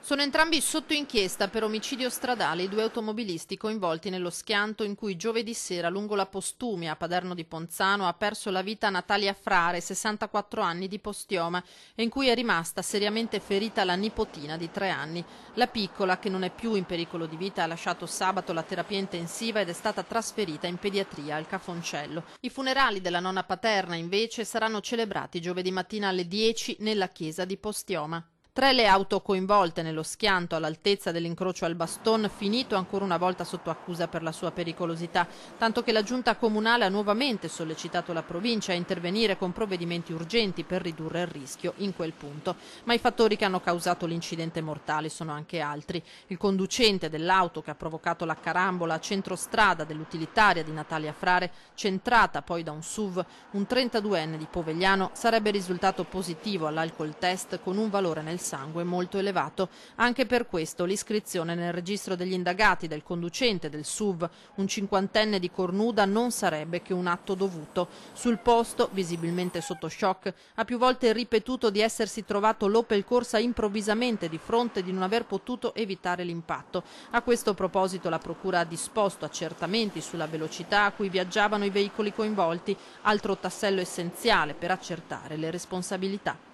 Sono entrambi sotto inchiesta per omicidio stradale i due automobilisti coinvolti nello schianto in cui giovedì sera lungo la Postumia a Paderno di Ponzano ha perso la vita Natalia Frare, 64 anni, di Postioma, e in cui è rimasta seriamente ferita la nipotina di 3 anni. La piccola, che non è più in pericolo di vita, ha lasciato sabato la terapia intensiva ed è stata trasferita in pediatria al Cafoncello. I funerali della nonna paterna, invece, saranno celebrati giovedì mattina alle 10 nella chiesa di Postioma. 3 le auto coinvolte nello schianto all'altezza dell'incrocio al Baston, finito ancora una volta sotto accusa per la sua pericolosità, tanto che la giunta comunale ha nuovamente sollecitato la provincia a intervenire con provvedimenti urgenti per ridurre il rischio in quel punto. Ma i fattori che hanno causato l'incidente mortale sono anche altri. Il conducente dell'auto che ha provocato la carambola a centrostrada dell'utilitaria di Natalia Frare, centrata poi da un SUV, un 32enne di Povegliano, sarebbe risultato positivo all'alcol test con un valore nel sangue molto elevato. Anche per questo l'iscrizione nel registro degli indagati del conducente del SUV, un 50enne di Cornuda, non sarebbe che un atto dovuto. Sul posto, visibilmente sotto shock, ha più volte ripetuto di essersi trovato l'Opel Corsa improvvisamente di fronte e di non aver potuto evitare l'impatto. A questo proposito la procura ha disposto accertamenti sulla velocità a cui viaggiavano i veicoli coinvolti, altro tassello essenziale per accertare le responsabilità.